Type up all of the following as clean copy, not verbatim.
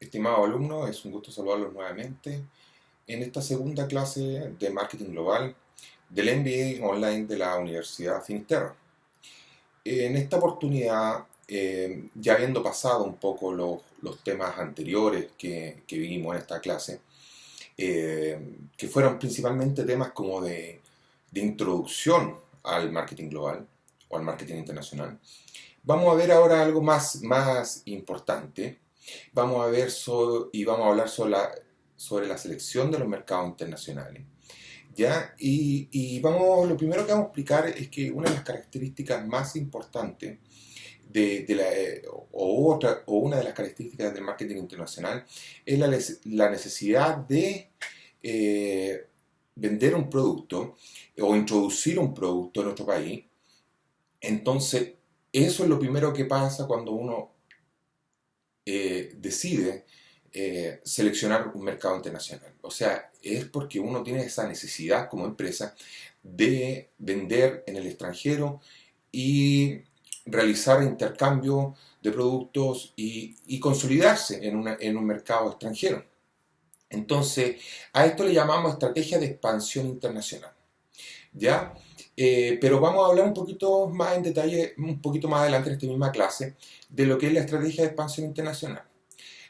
Estimados alumnos, es un gusto saludarlos nuevamente en esta segunda clase de Marketing Global del MBA Online de la Universidad Finisterra. En esta oportunidad, ya habiendo pasado un poco los temas anteriores que vimos en esta clase, que fueron principalmente temas como de introducción al marketing global o al marketing internacional, vamos a ver ahora algo más importante. Vamos a ver y vamos a hablar sobre la selección de los mercados internacionales. ¿Ya? Lo primero que vamos a explicar es que una de las características más importantes o una de las características del marketing internacional es la necesidad de eh, vender un producto o introducir un producto en nuestro país. Entonces, eso es lo primero que pasa cuando uno decide seleccionar un mercado internacional. O sea, es porque uno tiene esa necesidad como empresa de vender en el extranjero y realizar intercambio de productos y consolidarse en un mercado extranjero. Entonces, a esto le llamamos estrategia de expansión internacional. ¿Ya? Pero vamos a hablar un poquito más en detalle, un poquito más adelante en esta misma clase, de lo que es la estrategia de expansión internacional.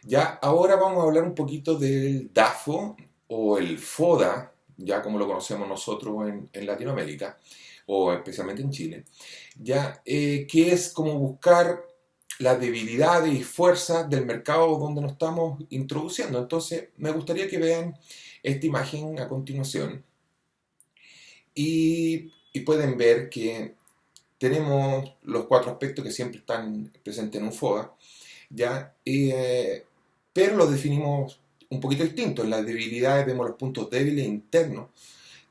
Ya, ahora vamos a hablar un poquito del DAFO o el FODA, ya como lo conocemos nosotros en Latinoamérica, o especialmente en Chile, ya, que es como buscar las debilidades y fuerzas del mercado donde nos estamos introduciendo. Entonces, me gustaría que vean esta imagen a continuación y pueden ver que tenemos los cuatro aspectos que siempre están presentes en un FODA, ¿ya? Pero los definimos un poquito distintos. En las debilidades vemos los puntos débiles internos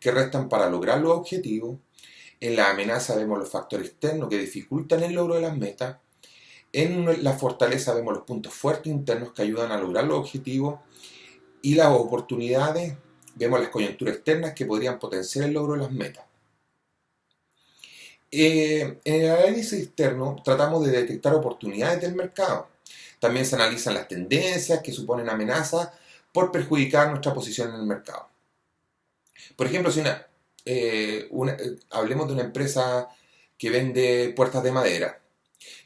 que restan para lograr los objetivos. En la amenaza vemos los factores externos que dificultan el logro de las metas. En la fortaleza vemos los puntos fuertes internos que ayudan a lograr los objetivos. Y las oportunidades vemos las coyunturas externas que podrían potenciar el logro de las metas. En el análisis externo tratamos de detectar oportunidades del mercado. También se analizan las tendencias que suponen amenazas por perjudicar nuestra posición en el mercado. Por ejemplo, si hablemos de una empresa que vende puertas de madera,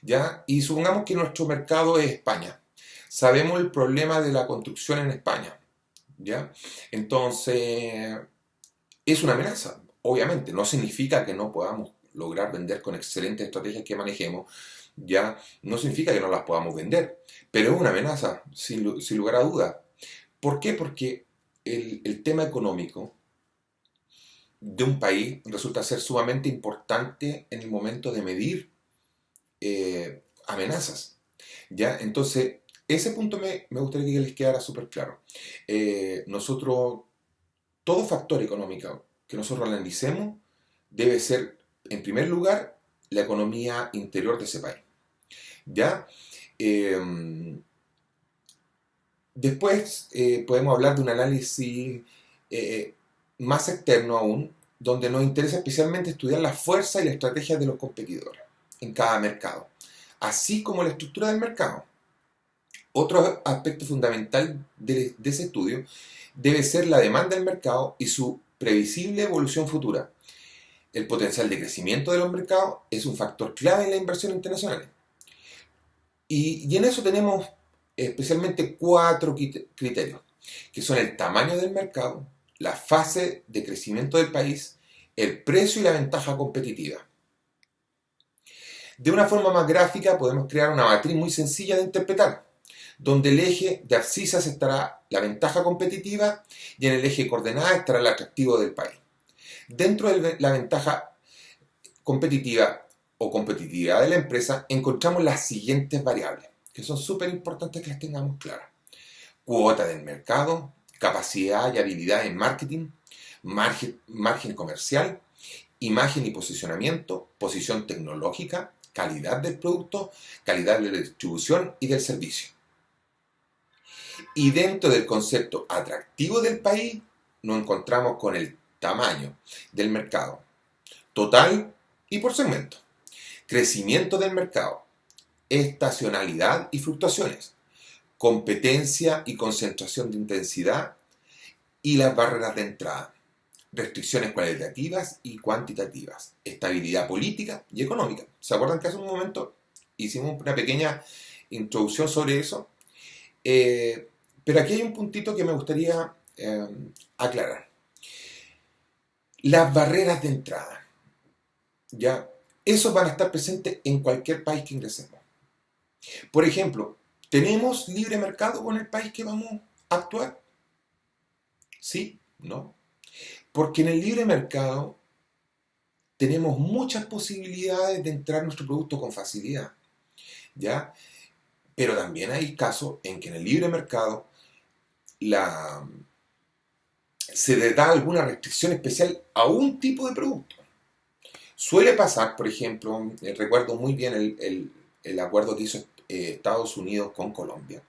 ¿ya? Y supongamos que nuestro mercado es España. Sabemos el problema de la construcción en España, ¿ya? Entonces, es una amenaza, obviamente. No significa que no podamos lograr vender con excelentes estrategias que manejemos, ya no significa que no las podamos vender, pero es una amenaza, sin lugar a dudas. ¿Por qué? Porque el tema económico de un país resulta ser sumamente importante en el momento de medir amenazas, ¿ya? Entonces, ese punto me gustaría que les quedara súper claro. Nosotros, todo factor económico que nosotros analicemos debe ser, en primer lugar, la economía interior de ese país. ¿Ya? Después podemos hablar de un análisis eh, más externo aún, donde nos interesa especialmente estudiar la fuerza y la estrategia de los competidores en cada mercado, así como la estructura del mercado. Otro aspecto fundamental de ese estudio debe ser la demanda del mercado y su previsible evolución futura. El potencial de crecimiento de los mercados es un factor clave en la inversión internacional. Y en eso tenemos especialmente cuatro criterios, que son el tamaño del mercado, la fase de crecimiento del país, el precio y la ventaja competitiva. De una forma más gráfica podemos crear una matriz muy sencilla de interpretar, donde el eje de abscisas estará la ventaja competitiva y en el eje de coordenadas estará el atractivo del país. Dentro de la ventaja competitiva o competitividad de la empresa encontramos las siguientes variables, que son súper importantes que las tengamos claras. Cuota del mercado, capacidad y habilidad en marketing, margen comercial, imagen y posicionamiento, posición tecnológica, calidad del producto, calidad de la distribución y del servicio. Y dentro del concepto atractivo del país nos encontramos con el tamaño del mercado total y por segmento, crecimiento del mercado, estacionalidad y fluctuaciones, competencia y concentración de intensidad y las barreras de entrada, restricciones cualitativas y cuantitativas, estabilidad política y económica. ¿Se acuerdan que hace un momento hicimos una pequeña introducción sobre eso? Pero aquí hay un puntito que me gustaría aclarar. Las barreras de entrada, ¿ya? Esos van a estar presentes en cualquier país que ingresemos. Por ejemplo, ¿tenemos libre mercado con el país que vamos a actuar? ¿Sí? ¿No? Porque en el libre mercado tenemos muchas posibilidades de entrar nuestro producto con facilidad, ¿ya? Pero también hay casos en que en el libre mercado se le da alguna restricción especial a un tipo de producto. Suele pasar, por ejemplo, recuerdo muy bien el acuerdo que hizo Estados Unidos con Colombia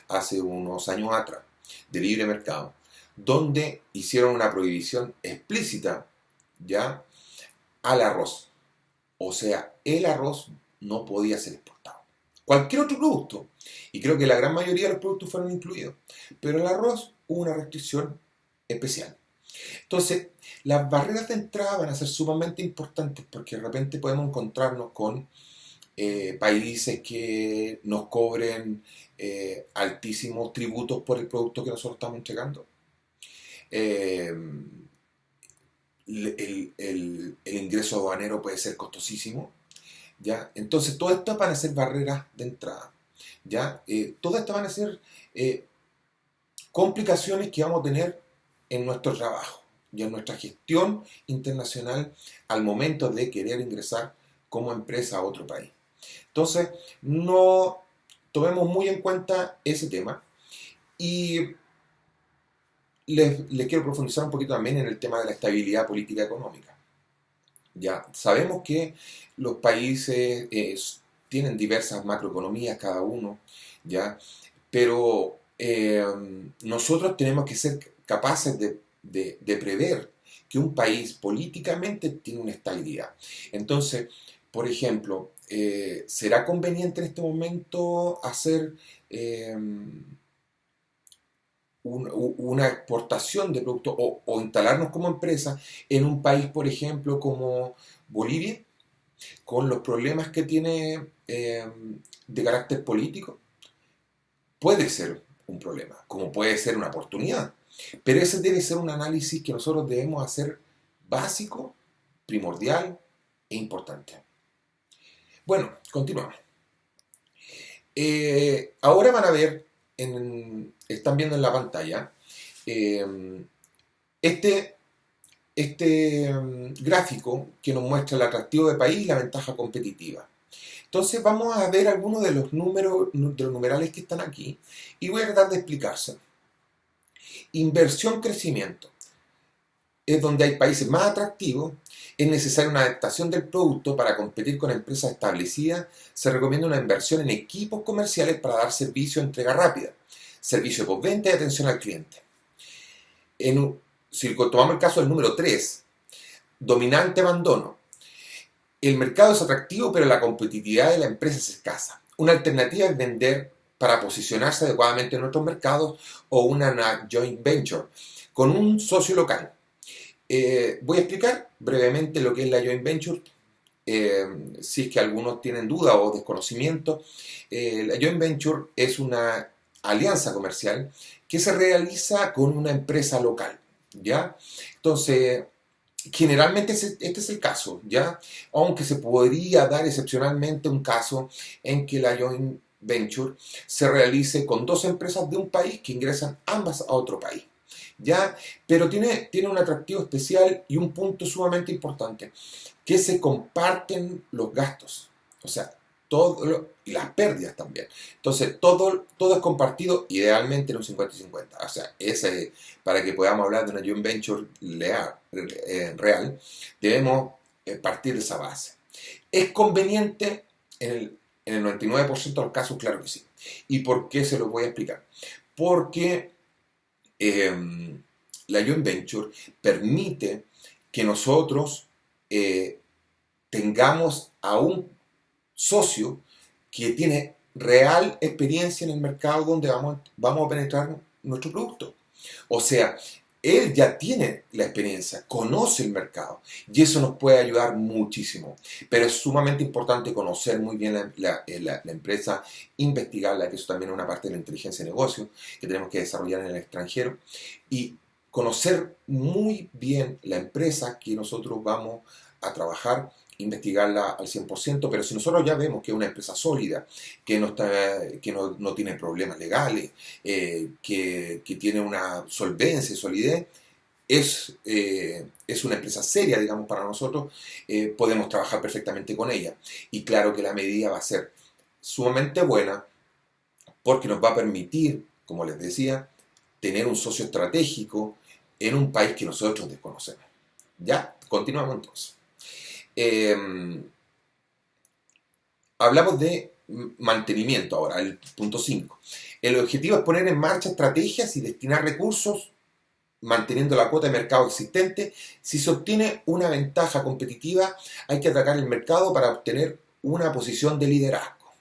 hace unos años atrás, de libre mercado, donde hicieron una prohibición explícita ya al arroz. O sea, el arroz no podía ser exportado. Cualquier otro producto, y creo que la gran mayoría de los productos fueron incluidos, pero el arroz hubo una restricción especial. Entonces, las barreras de entrada van a ser sumamente importantes porque de repente podemos encontrarnos con países que nos cobren altísimos tributos por el producto que nosotros estamos entregando. Eh, el ingreso aduanero puede ser costosísimo, ¿ya? Entonces, todas estas van a ser barreras de entrada, ¿ya? Todas estas van a ser complicaciones que vamos a tener en nuestro trabajo y en nuestra gestión internacional al momento de querer ingresar como empresa a otro país. Entonces, no tomemos muy en cuenta ese tema y les quiero profundizar un poquito también en el tema de la estabilidad política económica. Ya sabemos que los países tienen diversas macroeconomías cada uno, ¿ya? Pero nosotros tenemos que ser capaces de prever que un país políticamente tiene una estabilidad. Entonces, por ejemplo, ¿será conveniente en este momento hacer una exportación de productos o instalarnos como empresa en un país, por ejemplo, como Bolivia, con los problemas que tiene de carácter político? Puede ser un problema, como puede ser una oportunidad, pero ese debe ser un análisis que nosotros debemos hacer básico, primordial e importante. Bueno, continuamos. Ahora van a ver, están viendo en la pantalla, eh, este, gráfico que nos muestra el atractivo de país y la ventaja competitiva. Entonces vamos a ver algunos de los números, de los numerales que están aquí y voy a tratar de explicarse. Inversión, crecimiento. Es donde hay países más atractivos, es necesaria una adaptación del producto para competir con empresas establecidas, se recomienda una inversión en equipos comerciales para dar servicio de entrega rápida, servicio de postventa y atención al cliente. Si tomamos el caso del número 3, dominante abandono. El mercado es atractivo, pero la competitividad de la empresa es escasa. Una alternativa es vender para posicionarse adecuadamente en otros mercados o una joint venture con un socio local. Voy a explicar brevemente lo que es la joint venture, si es que algunos tienen duda o desconocimiento. La joint venture es una alianza comercial que se realiza con una empresa local, ¿ya? Entonces, generalmente este es el caso, ¿ya? Aunque se podría dar excepcionalmente un caso en que la joint venture se realice con dos empresas de un país que ingresan ambas a otro país, ¿ya? Pero tiene un atractivo especial y un punto sumamente importante, que se comparten los gastos, o sea, y las pérdidas también. Entonces, todo es compartido idealmente en un 50-50. O sea, para que podamos hablar de una joint venture real, debemos partir de esa base. ¿Es conveniente? En el 99% de los casos, claro que sí. ¿Y por qué? Se lo voy a explicar. Porque la joint venture permite que nosotros tengamos a un socio que tiene real experiencia en el mercado donde vamos a penetrar nuestro producto. O sea, él ya tiene la experiencia, conoce el mercado y eso nos puede ayudar muchísimo. Pero es sumamente importante conocer muy bien la empresa, investigarla, que eso también es una parte de la inteligencia de negocio que tenemos que desarrollar en el extranjero, y conocer muy bien la empresa que nosotros vamos a trabajar, investigarla al 100%, pero si nosotros ya vemos que es una empresa sólida, que no tiene problemas legales, que tiene una solvencia y solidez, es una empresa seria, digamos, para nosotros, podemos trabajar perfectamente con ella. Y claro que la medida va a ser sumamente buena porque nos va a permitir, como les decía, tener un socio estratégico en un país que nosotros desconocemos. Ya, continuamos entonces. Eh, Hablamos de mantenimiento ahora, el punto 5. El objetivo es poner en marcha estrategias y destinar recursos manteniendo la cuota de mercado existente. Si se obtiene una ventaja competitiva, hay que atacar el mercado para obtener una posición de liderazgo.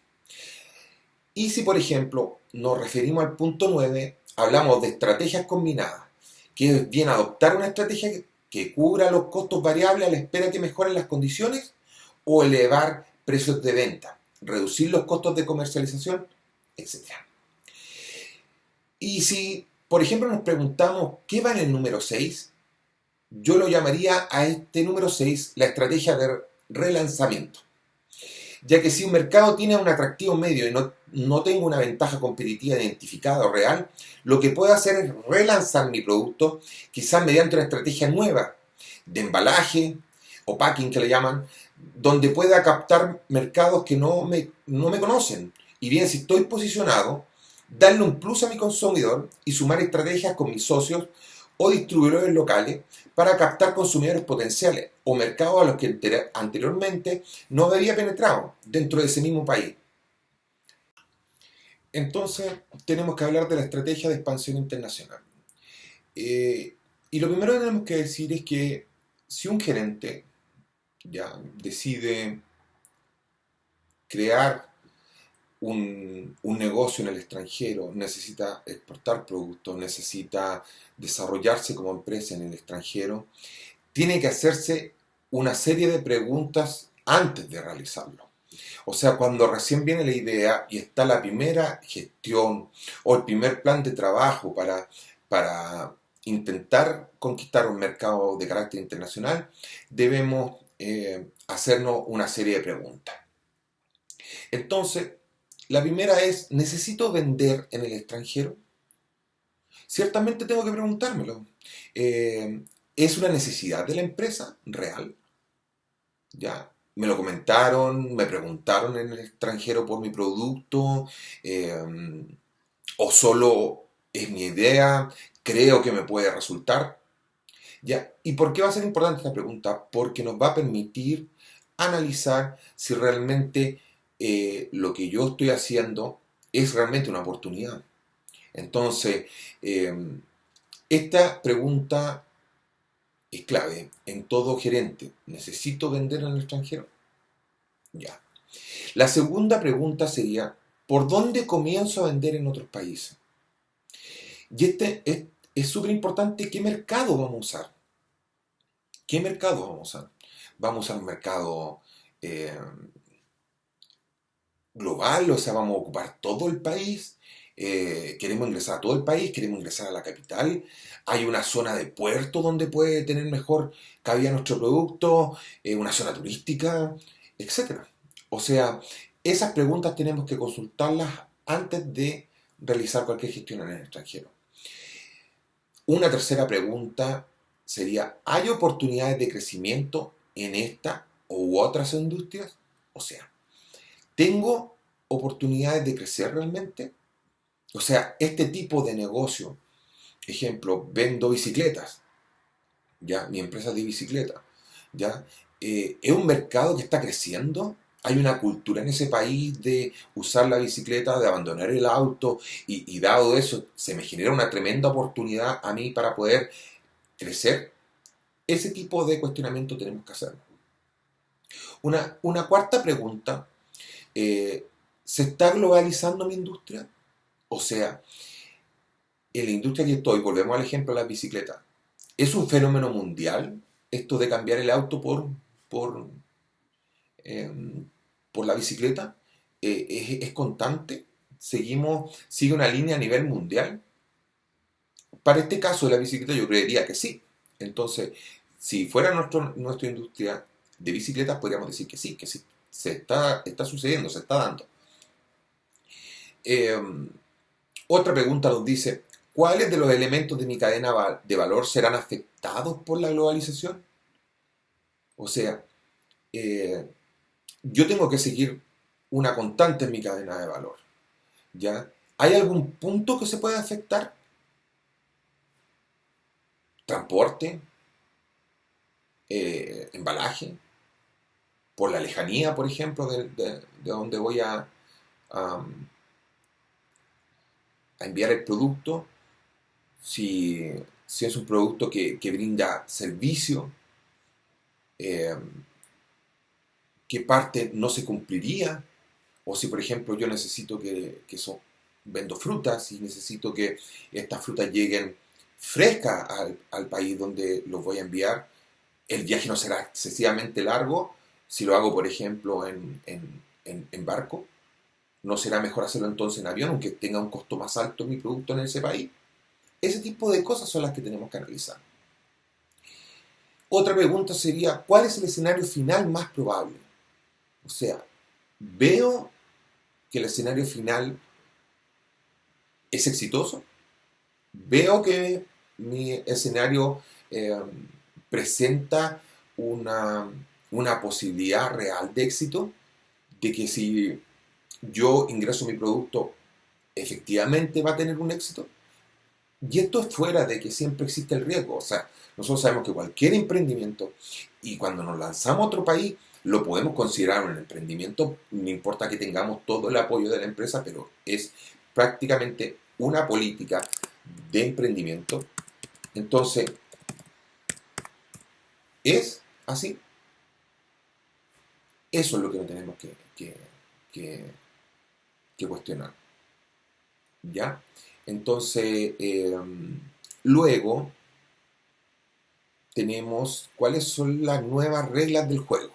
Y si, por ejemplo, nos referimos al punto 9, hablamos de estrategias combinadas, que es bien adoptar una estrategia que cubra los costos variables a la espera que mejoren las condiciones, o elevar precios de venta, reducir los costos de comercialización, etc. Y si, por ejemplo, nos preguntamos qué va en el número 6, yo lo llamaría a este número 6 la estrategia de relanzamiento. Ya que si un mercado tiene un atractivo medio y no tengo una ventaja competitiva identificada o real, lo que puedo hacer es relanzar mi producto, quizás mediante una estrategia nueva de embalaje o packing que le llaman, donde pueda captar mercados que no me conocen. Y bien, si estoy posicionado, darle un plus a mi consumidor y sumar estrategias con mis socios o distribuidores locales para captar consumidores potenciales o mercados a los que anteriormente no había penetrado dentro de ese mismo país. Entonces, tenemos que hablar de la estrategia de expansión internacional. Y lo primero que tenemos que decir es que si un gerente ya decide crear un negocio en el extranjero, necesita exportar productos, necesita desarrollarse como empresa en el extranjero, tiene que hacerse una serie de preguntas antes de realizarlo. O sea, cuando recién viene la idea y está la primera gestión o el primer plan de trabajo para intentar conquistar un mercado de carácter internacional, debemos hacernos una serie de preguntas. Entonces, la primera es, ¿necesito vender en el extranjero? Ciertamente tengo que preguntármelo. Eh, ¿Es una necesidad de la empresa real? ¿Ya? Me lo comentaron, me preguntaron en el extranjero por mi producto, eh, o solo es mi idea, creo que me puede resultar. ¿Ya? ¿Y por qué va a ser importante esta pregunta? Porque nos va a permitir analizar si realmente lo que yo estoy haciendo es realmente una oportunidad. Entonces, eh, esta pregunta es clave en todo gerente. ¿Necesito vender en el extranjero? Ya. La segunda pregunta sería, ¿por dónde comienzo a vender en otros países? Y es súper importante qué mercado vamos a usar. ¿Qué mercado vamos a usar? ¿Vamos a usar un mercado eh, global? O sea, ¿vamos a ocupar todo el país? ¿Queremos ingresar a todo el país? ¿Queremos ingresar a la capital? ¿Hay una zona de puerto donde puede tener mejor cabida nuestro producto? ¿Una zona turística? Etcétera. O sea, esas preguntas tenemos que consultarlas antes de realizar cualquier gestión en el extranjero. Una tercera pregunta sería, ¿hay oportunidades de crecimiento en esta u otras industrias? O sea, ¿tengo oportunidades de crecer realmente? O sea, este tipo de negocio, ejemplo, vendo bicicletas, ¿ya? Mi empresa es de bicicleta, ¿ya? ¿Es un mercado que está creciendo? ¿Hay una cultura en ese país de usar la bicicleta, de abandonar el auto? Y dado eso, se me genera una tremenda oportunidad a mí para poder crecer. Ese tipo de cuestionamiento tenemos que hacer. Una cuarta pregunta, eh, ¿Se está globalizando mi industria? O sea, en la industria que estoy, volvemos al ejemplo de las bicicletas, ¿es un fenómeno mundial esto de cambiar el auto por, eh, por la bicicleta? ¿Es constante? ¿Sigue una línea a nivel mundial? Para este caso de la bicicleta yo creería que sí. Entonces, si fuera nuestra industria de bicicletas, podríamos decir que sí, está sucediendo, se está dando. Eh, Otra pregunta nos dice, ¿cuáles de los elementos de mi cadena de valor serán afectados por la globalización? O sea, eh, yo tengo que seguir una constante en mi cadena de valor, ¿ya? ¿Hay algún punto que se puede afectar? ¿Transporte? ¿Embalaje? ¿Por la lejanía, por ejemplo, de donde voy a, a enviar el producto? Si es un producto que brinda servicio, eh, ¿qué parte no se cumpliría? O si, por ejemplo, yo necesito vendo frutas y necesito que estas frutas lleguen frescas al país donde los voy a enviar, el viaje no será excesivamente largo si lo hago, por ejemplo, en barco. ¿No será mejor hacerlo entonces en avión, aunque tenga un costo más alto mi producto en ese país? Ese tipo de cosas son las que tenemos que analizar. Otra pregunta sería, ¿cuál es el escenario final más probable? O sea, veo que el escenario final es exitoso, veo que mi escenario eh, presenta una, una posibilidad real de éxito, de que si yo ingreso mi producto, efectivamente va a tener un éxito. Y esto es fuera de que siempre existe el riesgo. O sea, nosotros sabemos que cualquier emprendimiento, y cuando nos lanzamos a otro país, lo podemos considerar un emprendimiento, no importa que tengamos todo el apoyo de la empresa, pero es prácticamente una política de emprendimiento. Entonces, es así. Eso es lo que no tenemos que, que cuestionar. ¿Ya? Entonces, luego tenemos cuáles son las nuevas reglas del juego.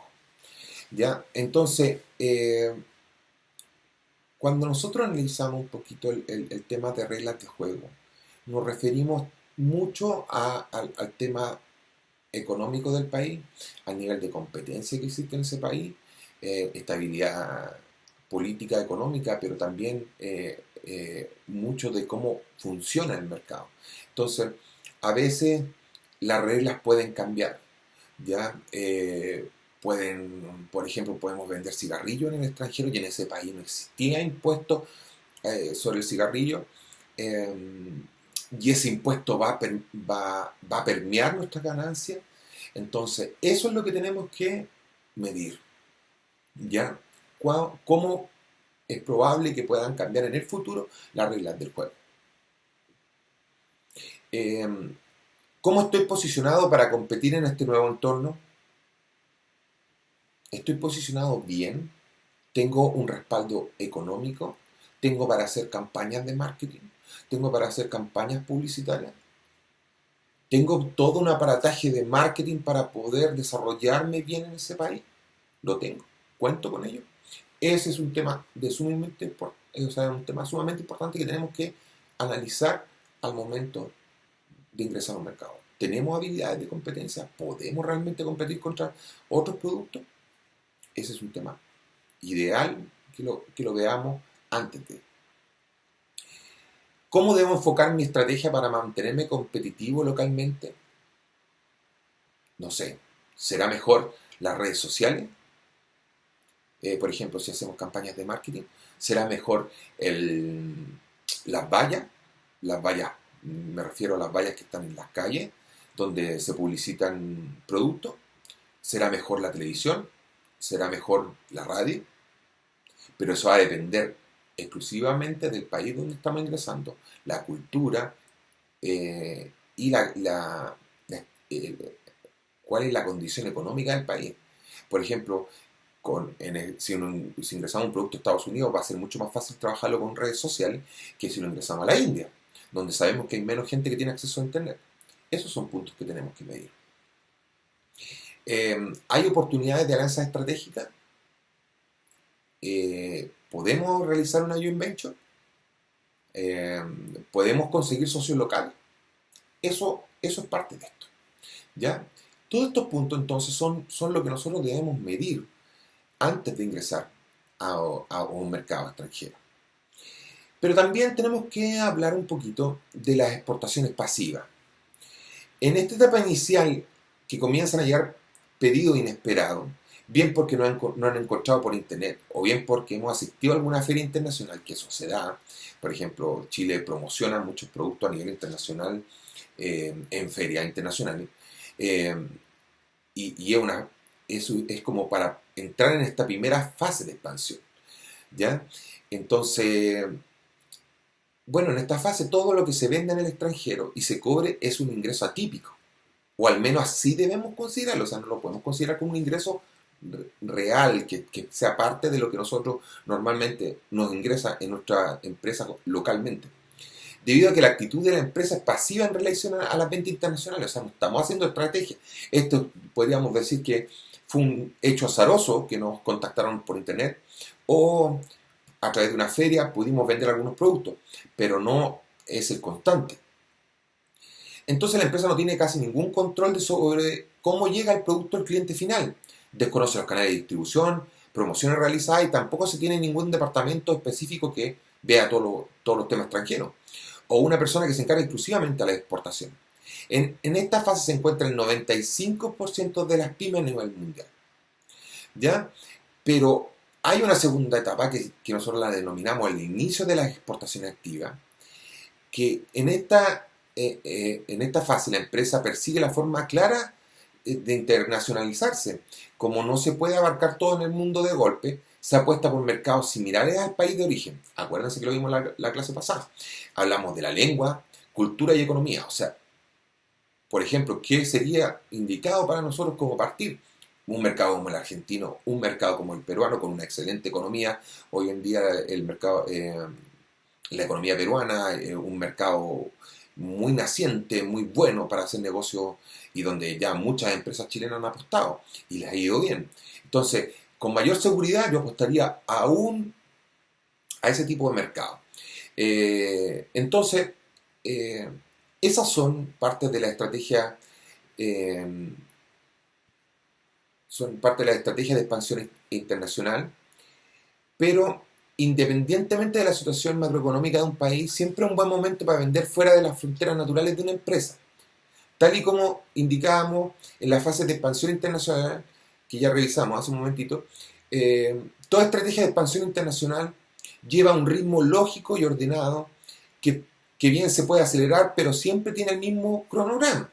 ¿Ya? Entonces, cuando nosotros analizamos un poquito el tema de reglas de juego, nos referimos mucho al tema económico del país, al nivel de competencia que existe en ese país, estabilidad política, económica, pero también mucho de cómo funciona el mercado. Entonces, a veces las reglas pueden cambiar, ¿ya? Por ejemplo, podemos vender cigarrillos en el extranjero y en ese país no existía impuesto sobre el cigarrillo, eh, y ese impuesto va a permear nuestra ganancia. Entonces, eso es lo que tenemos que medir, ¿ya? ¿Cómo es probable que puedan cambiar en el futuro las reglas del juego? Eh, ¿Cómo estoy posicionado para competir en este nuevo entorno? ¿Estoy posicionado bien? ¿Tengo un respaldo económico? ¿Tengo para hacer campañas de marketing? ¿Tengo para hacer campañas publicitarias? ¿Tengo todo un aparataje de marketing para poder desarrollarme bien en ese país? ¿Lo tengo? ¿Cuento con ello? Ese es un tema un tema sumamente importante que tenemos que analizar al momento de ingresar a un mercado. ¿Tenemos habilidades de competencia? ¿Podemos realmente competir contra otros productos? Ese es un tema ideal que lo veamos antes de. ¿Cómo debo enfocar mi estrategia para mantenerme competitivo localmente? No sé, ¿será mejor las redes sociales? Por ejemplo, si hacemos campañas de marketing, ¿será mejor las vallas? Las vallas, me refiero a las vallas que están en las calles, donde se publicitan productos. ¿Será mejor la televisión? ¿Será mejor la radio? Pero eso va a depender exclusivamente del país donde estamos ingresando, la cultura y cuál es la condición económica del país. Por ejemplo, si ingresamos un producto a Estados Unidos va a ser mucho más fácil trabajarlo con redes sociales que si lo ingresamos a la India, donde sabemos que hay menos gente que tiene acceso a Internet. Esos son puntos que tenemos que medir. ¿Hay oportunidades de alianzas estratégicas? ¿Podemos realizar una joint venture? ¿Podemos conseguir socios locales? Eso es parte de esto, ¿ya? Todos estos puntos entonces son lo que nosotros debemos medir antes de ingresar a un mercado extranjero. Pero también tenemos que hablar un poquito de las exportaciones pasivas. En esta etapa inicial que comienzan a llegar pedidos inesperados, bien porque no han encontrado por internet o bien porque hemos asistido a alguna feria internacional, que eso se da. Por ejemplo, Chile promociona muchos productos a nivel internacional en ferias internacionales y es como para entrar en esta primera fase de expansión, ¿ya? Entonces, bueno, en esta fase todo lo que se vende en el extranjero y se cobre es un ingreso atípico, o al menos así debemos considerarlo. O sea, no lo podemos considerar como un ingreso real, que sea parte de lo que nosotros normalmente nos ingresa en nuestra empresa localmente. Debido a que la actitud de la empresa es pasiva en relación a las ventas internacionales. O sea, no estamos haciendo estrategia. Esto podríamos decir que fue un hecho azaroso, que nos contactaron por internet o a través de una feria pudimos vender algunos productos, pero no es el constante. Entonces la empresa no tiene casi ningún control sobre cómo llega el producto al cliente final. Desconoce los canales de distribución, promociones realizadas y tampoco se tiene ningún departamento específico que vea todos los temas extranjeros. O una persona que se encarga exclusivamente de la exportación. En esta fase se encuentra el 95% de las pymes a nivel mundial, ¿ya? Pero hay una segunda etapa que nosotros la denominamos el inicio de las exportaciones activas, que en esta fase la empresa persigue la forma clara de internacionalizarse. Como no se puede abarcar todo en el mundo de golpe, se apuesta por mercados similares al país de origen. Acuérdense que lo vimos en la clase pasada. Hablamos de la lengua, cultura y economía. O sea, por ejemplo, ¿qué sería indicado para nosotros como partir? Un mercado como el argentino, un mercado como el peruano, con una excelente economía. Hoy en día el mercado, la economía peruana, un mercado muy naciente, muy bueno para hacer negocios y donde ya muchas empresas chilenas han apostado y les ha ido bien. Entonces, con mayor seguridad yo apostaría aún a ese tipo de mercado. Entonces, esas son partes de la estrategia de expansión internacional, pero independientemente de la situación macroeconómica de un país, siempre es un buen momento para vender fuera de las fronteras naturales de una empresa. Tal y como indicábamos en la fase de expansión internacional, que ya revisamos hace un momentito, toda estrategia de expansión internacional lleva un ritmo lógico y ordenado que bien se puede acelerar, pero siempre tiene el mismo cronograma.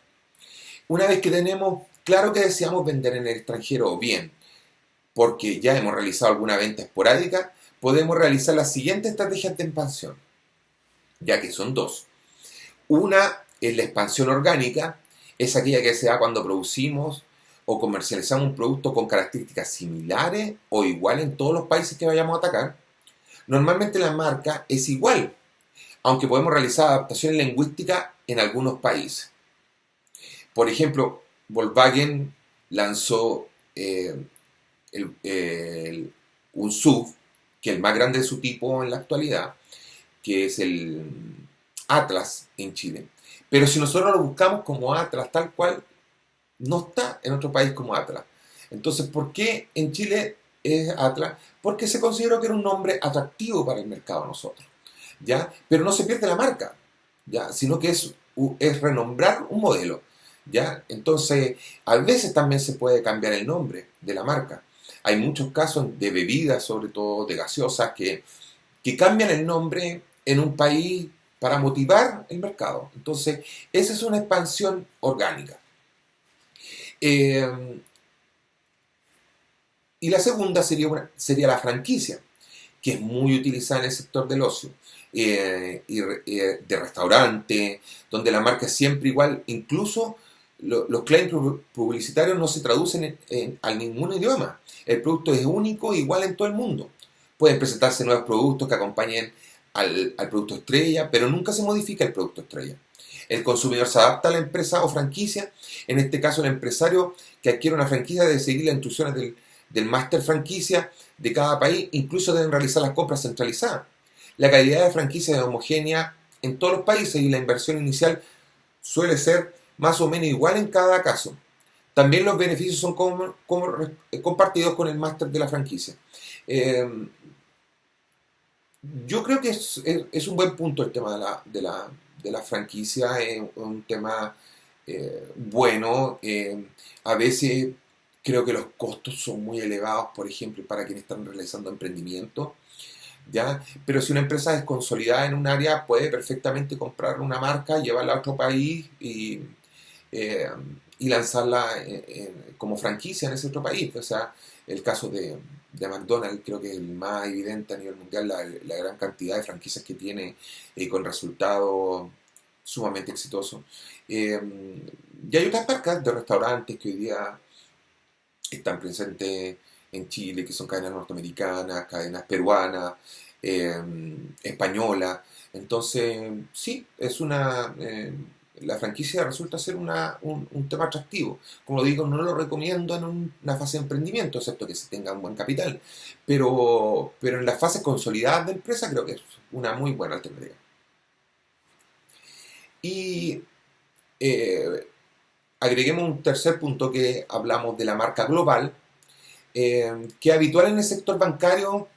Una vez que tenemos claro que deseamos vender en el extranjero o bien, porque ya hemos realizado alguna venta esporádica, podemos realizar las siguientes estrategias de expansión, ya que son dos. Una es la expansión orgánica, es aquella que se da cuando producimos o comercializamos un producto con características similares o iguales en todos los países que vayamos a atacar. Normalmente la marca es igual, aunque podemos realizar adaptaciones lingüísticas en algunos países. Por ejemplo, Volkswagen lanzó un SUV, que es el más grande de su tipo en la actualidad, que es el Atlas en Chile. Pero si nosotros lo buscamos como Atlas tal cual, no está en otro país como Atlas. Entonces, ¿por qué en Chile es Atlas? Porque se consideró que era un nombre atractivo para el mercado a nosotros, ¿ya? Pero no se pierde la marca, ¿ya? Sino que es renombrar un modelo, ¿ya? Entonces, a veces también se puede cambiar el nombre de la marca. Hay muchos casos de bebidas, sobre todo de gaseosas, que cambian el nombre en un país para motivar el mercado. Entonces, esa es una expansión orgánica. Y la segunda sería la franquicia, que es muy utilizada en el sector del ocio y de restaurante, donde la marca es siempre igual, incluso los claims publicitarios no se traducen a ningún idioma. El producto es único e igual en todo el mundo. Pueden presentarse nuevos productos que acompañen al producto estrella, pero nunca se modifica el producto estrella. El consumidor se adapta a la empresa o franquicia. En este caso, el empresario que adquiere una franquicia debe seguir las instrucciones del máster franquicia de cada país. Incluso deben realizar las compras centralizadas. La calidad de franquicia es homogénea en todos los países y la inversión inicial suele ser más o menos igual en cada caso. También los beneficios son compartidos con el máster de la franquicia. Eh, yo creo que es un buen punto el tema de la franquicia, es un tema bueno. A veces creo que los costos son muy elevados, por ejemplo, para quienes están realizando emprendimientos, ¿ya? Pero si una empresa es consolidada en un área, puede perfectamente comprar una marca, llevarla a otro país eh, y lanzarla como franquicia en ese otro país. O sea, el caso de McDonald's creo que es el más evidente a nivel mundial, la gran cantidad de franquicias que tiene con resultados sumamente exitosos. Eh, y hay otras marcas de restaurantes que hoy día están presentes en Chile, que son cadenas norteamericanas, cadenas peruanas, eh, españolas. Entonces, sí, la franquicia resulta ser un tema atractivo. Como digo, no lo recomiendo en una fase de emprendimiento, excepto que se tenga un buen capital. Pero en las fases consolidadas de empresa creo que es una muy buena alternativa. Y eh, agreguemos un tercer punto que hablamos de la marca global, que es habitual en el sector bancario,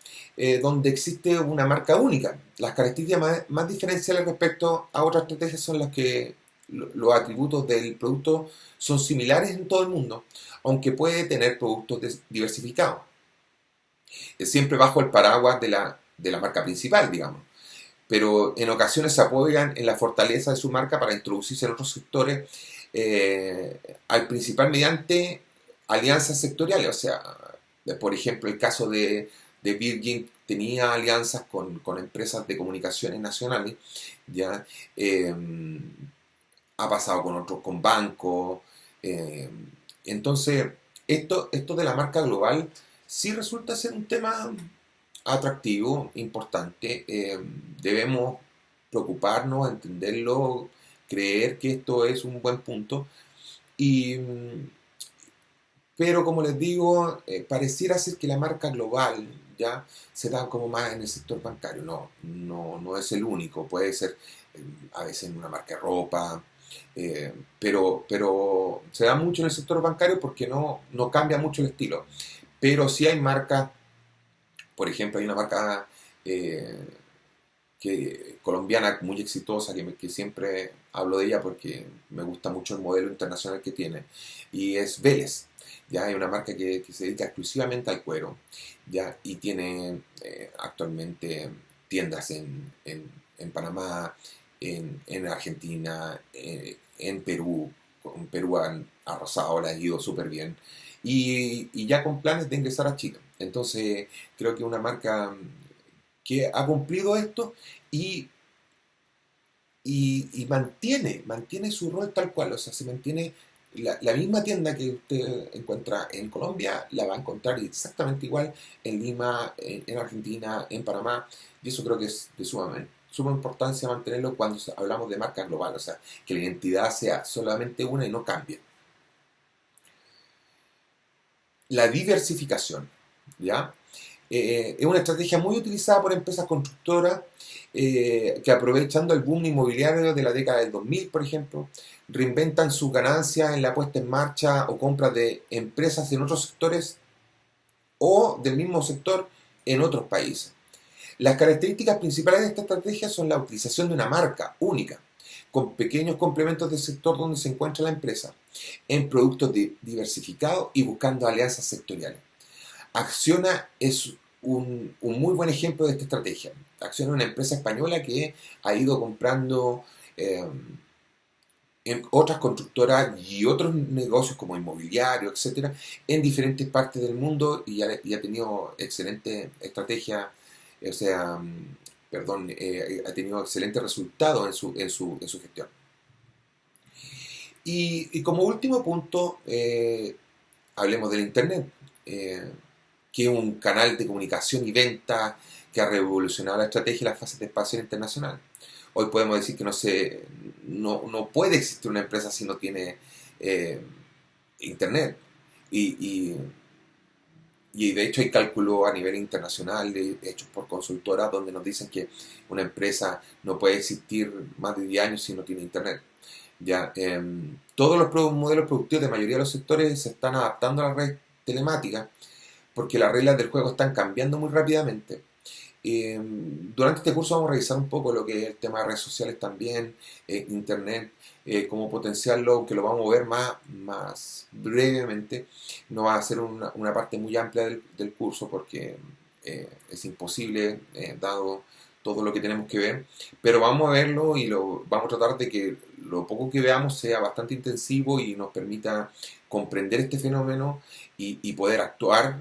donde existe una marca única. Las características más diferenciales respecto a otras estrategias son las que los atributos del producto son similares en todo el mundo, aunque puede tener productos diversificados. Es siempre bajo el paraguas de la marca principal, digamos, pero en ocasiones se apoyan en la fortaleza de su marca para introducirse en otros sectores, al principal mediante alianzas sectoriales. O sea, por ejemplo, el caso de Virgin tenía alianzas con empresas de comunicaciones nacionales, ¿ya? Ha pasado con otros, con bancos. eh, entonces, esto de la marca global sí resulta ser un tema atractivo, importante. Debemos preocuparnos, entenderlo, creer que esto es un buen punto. Y, pero como les digo, pareciera ser que la marca global ya se da como más en el sector bancario. No es el único. Puede ser a veces en una marca de ropa, pero se da mucho en el sector bancario porque no cambia mucho el estilo. Pero sí hay marcas, por ejemplo, hay una marca eh, colombiana muy exitosa, que siempre hablo de ella porque me gusta mucho el modelo internacional que tiene, y es Vélez. Ya hay una marca que se dedica exclusivamente al cuero, ya, y tiene actualmente tiendas en Panamá, en Argentina, en Perú. Con Perú han arrasado, les ha ido súper bien, y ya con planes de ingresar a Chile. Entonces, creo que una marca que ha cumplido esto y, y mantiene su rol tal cual. O sea, se mantiene la misma tienda que usted encuentra en Colombia, la va a encontrar exactamente igual en Lima, en Argentina, en Panamá, y eso creo que es de suma importancia mantenerlo cuando hablamos de marca global. O sea, que la identidad sea solamente una y no cambie. La diversificación, ¿ya? Es una estrategia muy utilizada por empresas constructoras que, aprovechando el boom inmobiliario de la década del 2000, por ejemplo, reinventan sus ganancias en la puesta en marcha o compra de empresas en otros sectores o del mismo sector en otros países. Las características principales de esta estrategia son la utilización de una marca única, con pequeños complementos del sector donde se encuentra la empresa, en productos diversificados y buscando alianzas sectoriales. Acciona es un muy buen ejemplo de esta estrategia. Acciona es una empresa española que ha ido comprando eh, en otras constructoras y otros negocios como inmobiliario, etcétera, en diferentes partes del mundo, y ha tenido excelente estrategia. O sea, perdón, ha tenido excelentes resultados en su gestión. Y como último punto, hablemos del Internet, eh, que es un canal de comunicación y venta que ha revolucionado la estrategia y las fases de expansión internacional. Hoy podemos decir que no puede existir una empresa si no tiene eh, Internet. Y, y, y de hecho hay cálculos a nivel internacional hechos por consultoras donde nos dicen que una empresa no puede existir más de 10 años si no tiene Internet. Ya, todos los modelos productivos de la mayoría de los sectores se están adaptando a la red telemática porque las reglas del juego están cambiando muy rápidamente. Durante este curso vamos a revisar un poco lo que es el tema de redes sociales también, internet, cómo potenciarlo, aunque lo vamos a ver más brevemente. No va a ser una parte muy amplia del curso porque es imposible, dado todo lo que tenemos que ver, pero vamos a verlo y vamos a tratar de que lo poco que veamos sea bastante intensivo y nos permita comprender este fenómeno y poder actuar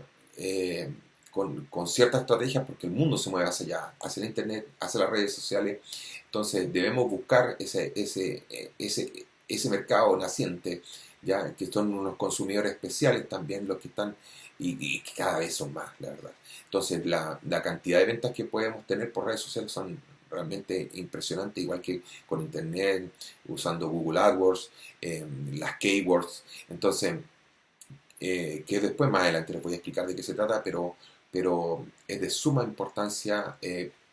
con ciertas estrategias porque el mundo se mueve hacia allá, hacia el internet, hacia las redes sociales. Entonces debemos buscar ese mercado naciente, ya que son unos consumidores especiales también los que están y que cada vez son más, la verdad. Entonces la cantidad de ventas que podemos tener por redes sociales son realmente impresionantes, igual que con internet, usando Google AdWords, las keywords. Entonces, que después más adelante les voy a explicar de qué se trata, pero es de suma importancia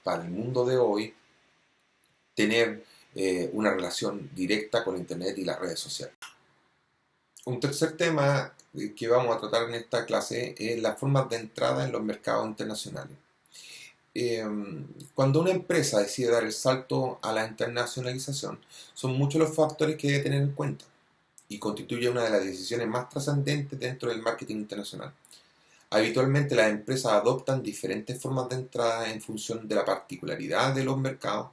para el mundo de hoy tener una relación directa con Internet y las redes sociales. Un tercer tema que vamos a tratar en esta clase es las formas de entrada en los mercados internacionales. Cuando una empresa decide dar el salto a la internacionalización, son muchos los factores que debe tener en cuenta y constituye una de las decisiones más trascendentes dentro del marketing internacional. Habitualmente las empresas adoptan diferentes formas de entrada en función de la particularidad de los mercados,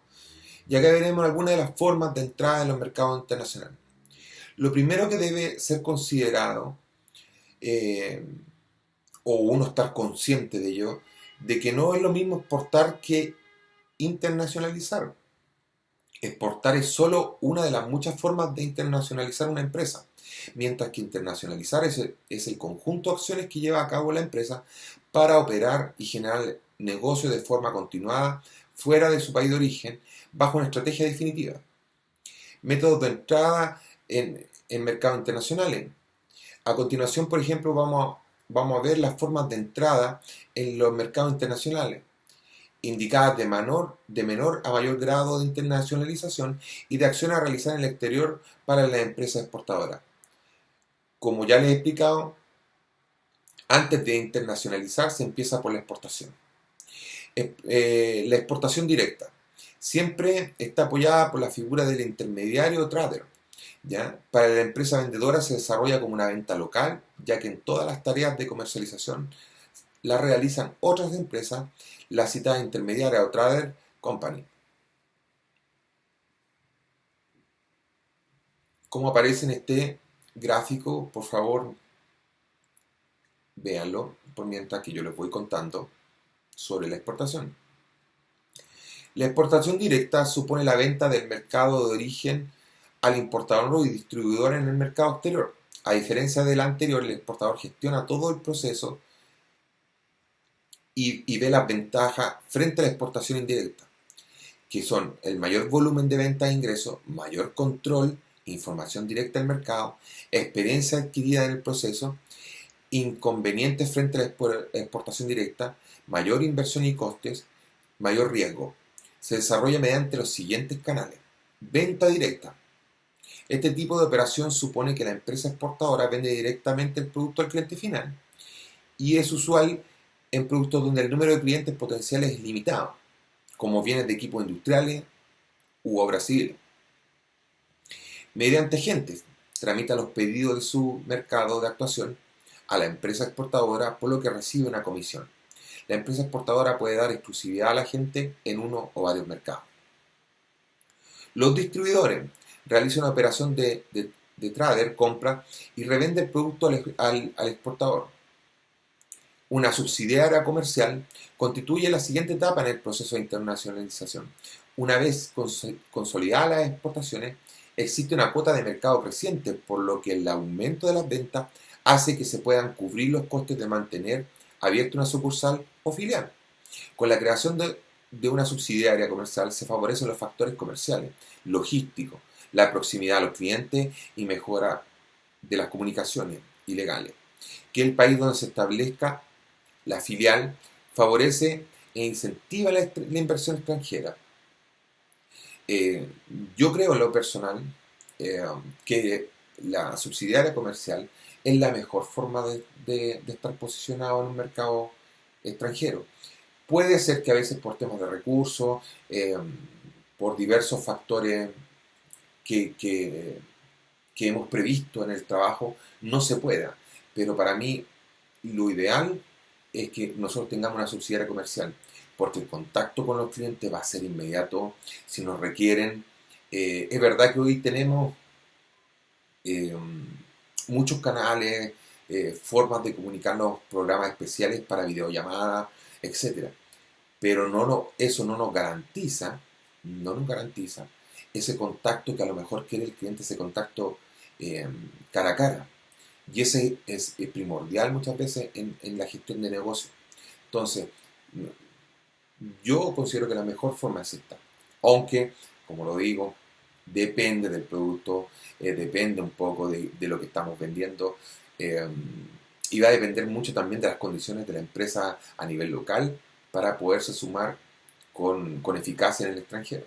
y acá veremos algunas de las formas de entrada en los mercados internacionales. Lo primero que debe ser considerado, eh, o uno estar consciente de ello, de que no es lo mismo exportar que internacionalizar. Exportar es solo una de las muchas formas de internacionalizar una empresa, mientras que internacionalizar es el conjunto de acciones que lleva a cabo la empresa para operar y generar negocio de forma continuada fuera de su país de origen, bajo una estrategia definitiva. Métodos de entrada en mercados internacionales. A continuación, por ejemplo, vamos a ver las formas de entrada en los mercados internacionales, indicadas de menor a mayor grado de internacionalización y de acción a realizar en el exterior para la empresa exportadora. Como ya les he explicado, antes de internacionalizar se empieza por la exportación. La exportación directa siempre está apoyada por la figura del intermediario o trader. ¿Ya? Para la empresa vendedora se desarrolla como una venta local, ya que en todas las tareas de comercialización las realizan otras empresas, la citada intermediaria o trader company. Como aparece en este gráfico, por favor, véanlo por mientras que yo les voy contando sobre la exportación. La exportación directa supone la venta del mercado de origen al importador y distribuidor en el mercado exterior. A diferencia del anterior, el exportador gestiona todo el proceso y ve las ventajas frente a la exportación indirecta, que son el mayor volumen de ventas e ingresos, mayor control, información directa del mercado, experiencia adquirida en el proceso, inconvenientes frente a la exportación directa, mayor inversión y costes, mayor riesgo. Se desarrolla mediante los siguientes canales. Venta directa. Este tipo de operación supone que la empresa exportadora vende directamente el producto al cliente final y es usual en productos donde el número de clientes potenciales es limitado, como bienes de equipos industriales u obras civiles. Mediante agentes, tramita los pedidos de su mercado de actuación a la empresa exportadora, por lo que recibe una comisión. La empresa exportadora puede dar exclusividad al agente en uno o varios mercados. Los distribuidores realizan una operación de trader, compra y revende el producto al exportador. Una subsidiaria comercial constituye la siguiente etapa en el proceso de internacionalización. Una vez consolidadas las exportaciones, existe una cuota de mercado creciente, por lo que el aumento de las ventas hace que se puedan cubrir los costes de mantener abierta una sucursal o filial. Con la creación de una subsidiaria comercial se favorecen los factores comerciales, logísticos, la proximidad a los clientes y mejora de las comunicaciones ilegales. Que el país donde se establezca la filial favorece e incentiva la inversión extranjera. Eh, yo creo en lo personal eh, que la subsidiaria comercial es la mejor forma de estar posicionado en un mercado extranjero. Puede ser que a veces por temas de recursos, por diversos factores que, que- que hemos previsto en el trabajo, no se pueda. Pero para mí lo ideal es que nosotros tengamos una subsidiaria comercial, porque el contacto con los clientes va a ser inmediato si nos requieren. Es verdad que hoy tenemos eh, muchos canales, formas de comunicarnos, programas especiales para videollamadas, etcétera. Pero eso no nos garantiza ese contacto que a lo mejor quiere el cliente, ese contacto eh, cara a cara. Y ese es primordial muchas veces en la gestión de negocios. Entonces, yo considero que la mejor forma es esta. Aunque, como lo digo, depende del producto, depende un poco de lo que estamos vendiendo. eh, y va a depender mucho también de las condiciones de la empresa a nivel local para poderse sumar con eficacia en el extranjero.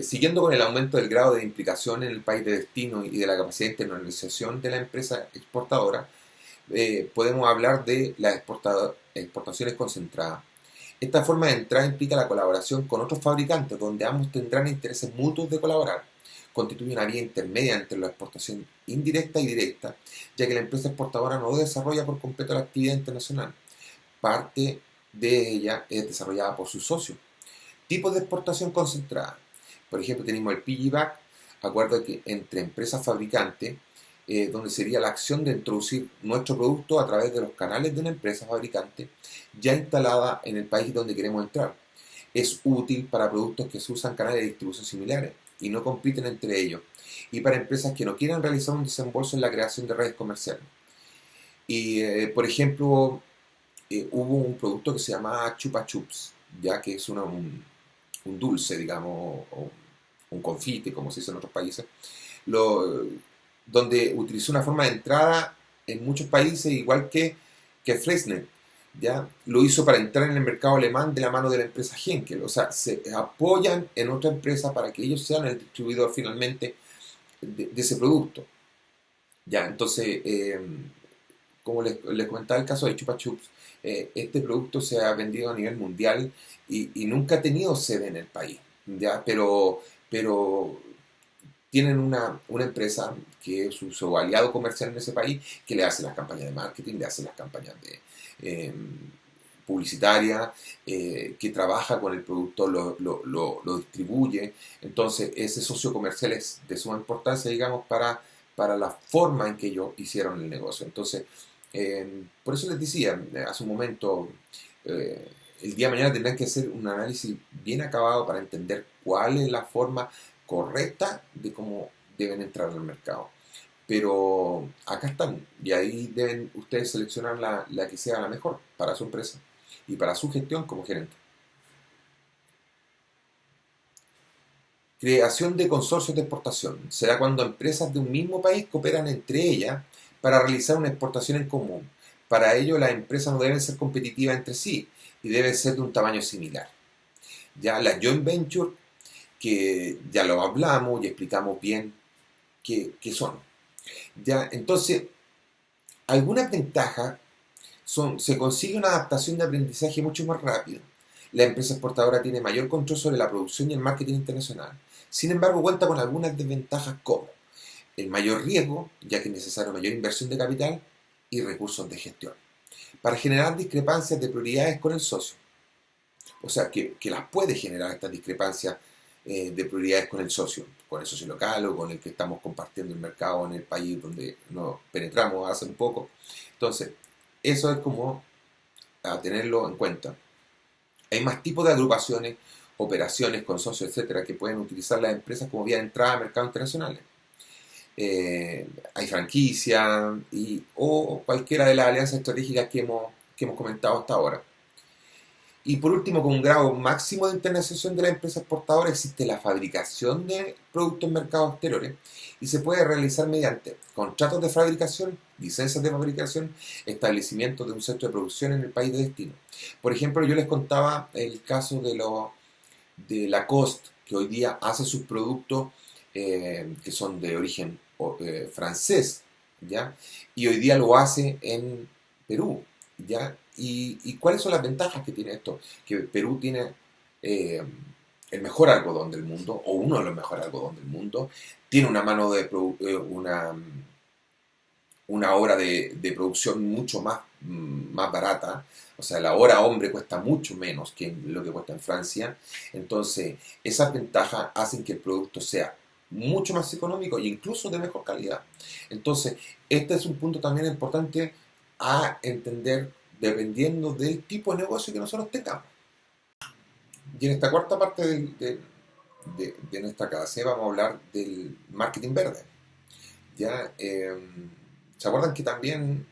Siguiendo con el aumento del grado de implicación en el país de destino y de la capacidad de internacionalización de la empresa exportadora, podemos hablar de las exportaciones concentradas. Esta forma de entrada implica la colaboración con otros fabricantes, donde ambos tendrán intereses mutuos de colaborar. Constituye una vía intermedia entre la exportación indirecta y directa, ya que la empresa exportadora no desarrolla por completo la actividad internacional. Parte de ella es desarrollada por sus socios. Tipos de exportación concentrada. Por ejemplo, tenemos el piggyback, acuerdo entre empresas fabricantes, donde sería la acción de introducir nuestro producto a través de los canales de una empresa fabricante ya instalada en el país donde queremos entrar. Es útil para productos que se usan canales de distribución similares y no compiten entre ellos, y para empresas que no quieran realizar un desembolso en la creación de redes comerciales. Y, por ejemplo, hubo un producto que se llamaba Chupa Chups, ya que es un dulce, digamos, o un confite, como se dice en otros países, lo, donde utilizó una forma de entrada en muchos países, igual que Fresnet, ¿ya? Lo hizo para entrar en el mercado alemán de la mano de la empresa Henkel, o sea, se apoyan en otra empresa para que ellos sean el distribuidor finalmente de ese producto, ¿ya? Entonces, como les comentaba el caso de Chupa Chups, este producto se ha vendido a nivel mundial y nunca ha tenido sede en el país, ¿ya? Pero tienen una empresa que es su aliado comercial en ese país, que le hace las campañas de marketing, le hace las campañas de publicitarias, que trabaja con el producto, lo distribuye. Entonces, ese socio comercial es de suma importancia, digamos, para la forma en que ellos hicieron el negocio. Entonces, por eso les decía hace un momento, el día de mañana tendrán que hacer un análisis bien acabado para entender cuál es la forma correcta de cómo deben entrar al mercado. Pero acá están, y ahí deben ustedes seleccionar la que sea la mejor para su empresa y para su gestión como gerente. Creación de consorcios de exportación. Será cuando empresas de un mismo país cooperan entre ellas para realizar una exportación en común. Para ello, las empresas no deben ser competitivas entre sí y deben ser de un tamaño similar. Ya las joint venture, que ya lo hablamos y explicamos bien qué son. Ya, entonces, algunas ventajas son, se consigue una adaptación de aprendizaje mucho más rápido. La empresa exportadora tiene mayor control sobre la producción y el marketing internacional. Sin embargo, cuenta con algunas desventajas como el mayor riesgo, ya que es necesaria mayor inversión de capital y recursos de gestión, para generar discrepancias de prioridades con el socio. O sea, que las puede generar estas discrepancias de prioridades con el socio local o con el que estamos compartiendo el mercado en el país donde nos penetramos hace un poco. Entonces, eso es como a tenerlo en cuenta. Hay más tipos de agrupaciones operaciones con socios, etcétera, que pueden utilizar las empresas como vía de entrada a mercados internacionales. Hay franquicia o cualquiera de las alianzas estratégicas que hemos comentado hasta ahora. Y por último, con un grado máximo de internacionalización de la empresa exportadora, existe la fabricación de productos en mercados exteriores y se puede realizar mediante contratos de fabricación, licencias de fabricación, establecimiento de un centro de producción en el país de destino. Por ejemplo, yo les contaba el caso de Lacoste, que hoy día hace sus productos que son de origen francés, ¿ya? Y hoy día lo hace en Perú, ¿ya? ¿Y cuáles son las ventajas que tiene esto? Que Perú tiene eh, el mejor algodón del mundo, o uno de los mejores algodón del mundo, tiene una mano de una hora de producción mucho más barata, o sea, la hora hombre cuesta mucho menos que lo que cuesta en Francia, entonces esas ventajas hacen que el producto sea mucho más económico e incluso de mejor calidad. Entonces, este es un punto también importante a entender dependiendo del tipo de negocio que nosotros tengamos. Y en esta cuarta parte de nuestra clase vamos a hablar del marketing verde. ¿Ya? ¿Se acuerdan que también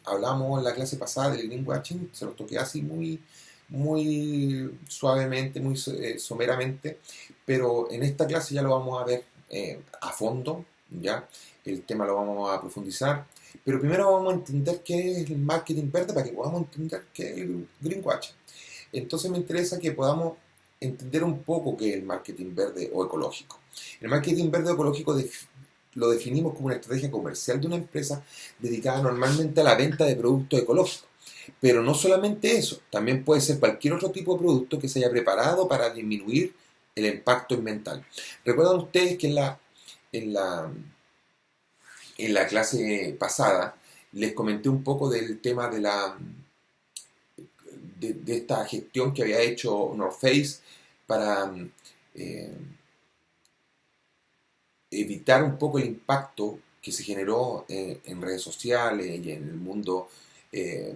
hablamos en la clase pasada del greenwashing? Se los toqué así muy suavemente, muy someramente, pero en esta clase ya lo vamos a ver a fondo, ¿ya? El tema lo vamos a profundizar, pero primero vamos a entender qué es el marketing verde para que podamos entender qué es el greenwashing. Entonces me interesa que podamos entender un poco qué es el marketing verde o ecológico. El marketing verde o ecológico lo definimos como una estrategia comercial de una empresa dedicada normalmente a la venta de productos ecológicos. Pero no solamente eso, también puede ser cualquier otro tipo de producto que se haya preparado para disminuir el impacto ambiental. ¿Recuerdan ustedes que en la, en la clase pasada les comenté un poco del tema de esta gestión que había hecho North Face para eh, evitar un poco el impacto que se generó en redes sociales y en el mundo eh,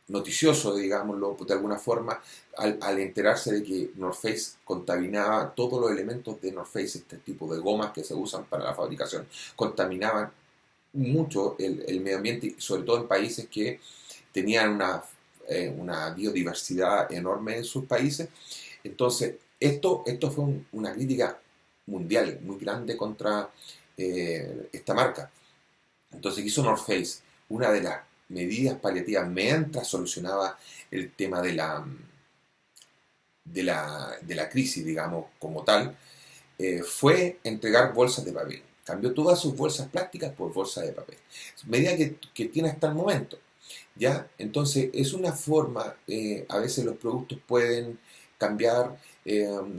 noticioso, digámoslo de alguna forma, al enterarse de que North Face contaminaba todos los elementos de North Face, este tipo de gomas que se usan para la fabricación, contaminaban mucho el medio ambiente, sobre todo en países que tenían una biodiversidad enorme en sus países. Entonces, esto fue una crítica mundial muy grande contra esta marca. Entonces, ¿qué hizo North Face? Una de las medidas paliativas mientras solucionaba el tema de la crisis, digamos, como tal, fue entregar bolsas de papel. Cambió todas sus bolsas plásticas por bolsas de papel. Medida que tiene hasta el momento. ¿Ya? Entonces, es una forma, a veces los productos pueden cambiar.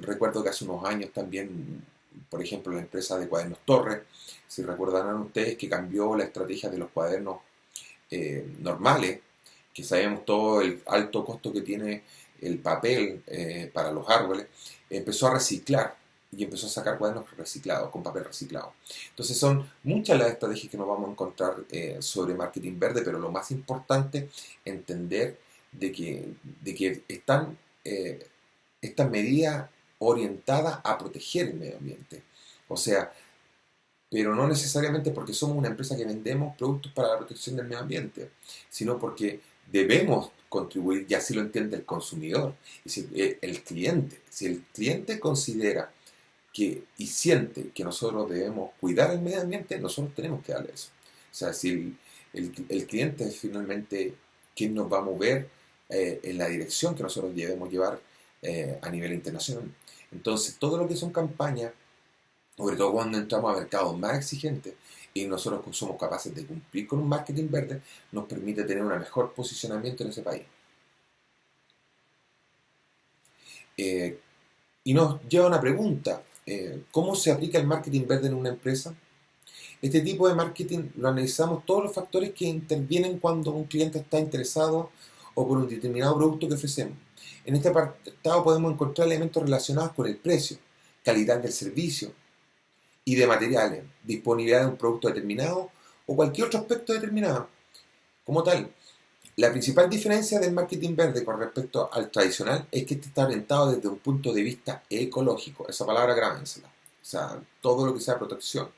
Recuerdo que hace unos años también, por ejemplo, la empresa de Cuadernos Torres, si recordarán ustedes que cambió la estrategia de los cuadernos normales, que sabemos todo el alto costo que tiene el papel para los árboles, empezó a reciclar y empezó a sacar cuadernos reciclados, con papel reciclado. Entonces son muchas las estrategias que nos vamos a encontrar sobre marketing verde, pero lo más importante entender de que están estas medidas orientadas a proteger el medio ambiente. O sea, pero no necesariamente porque somos una empresa que vendemos productos para la protección del medio ambiente, sino porque debemos contribuir, y así lo entiende el consumidor, y el cliente. Si el cliente considera y siente que nosotros debemos cuidar el medio ambiente, nosotros tenemos que darle eso. O sea, si el cliente es finalmente quien nos va a mover en la dirección que nosotros debemos llevar a nivel internacional. Entonces, todo lo que son campañas, sobre todo cuando entramos a mercados más exigentes y nosotros somos capaces de cumplir con un marketing verde, nos permite tener un mejor posicionamiento en ese país. Y nos lleva a una pregunta. ¿Cómo se aplica el marketing verde en una empresa? Este tipo de marketing lo analizamos todos los factores que intervienen cuando un cliente está interesado o por un determinado producto que ofrecemos. En este apartado podemos encontrar elementos relacionados con el precio, calidad del servicio y de materiales, disponibilidad de un producto determinado o cualquier otro aspecto determinado. Como tal, La principal diferencia del marketing verde con respecto al tradicional es que este está orientado desde un punto de vista ecológico. Esa palabra grábensela. O sea, todo lo que sea protección.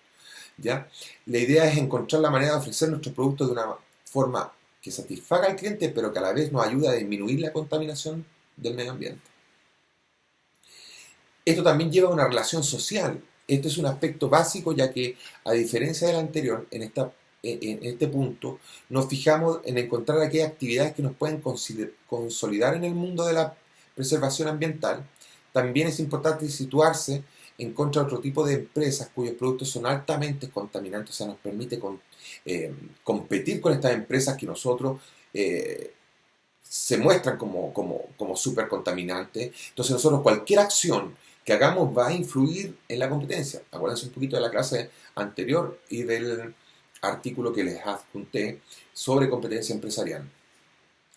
¿Ya? La idea es encontrar la manera de ofrecer nuestros productos de una forma que satisfaga al cliente, pero que a la vez nos ayude a disminuir la contaminación del medio ambiente. Esto también lleva a una relación social. Este es un aspecto básico, ya que, a diferencia del anterior, en este punto, nos fijamos en encontrar aquellas actividades que nos pueden consolidar en el mundo de la preservación ambiental. También es importante situarse en contra de otro tipo de empresas cuyos productos son altamente contaminantes, o sea, nos permite competir con estas empresas que nosotros se muestran como súper contaminantes. Entonces nosotros cualquier acción que hagamos va a influir en la competencia. Acuérdense un poquito de la clase anterior y del artículo que les adjunté sobre competencia empresarial.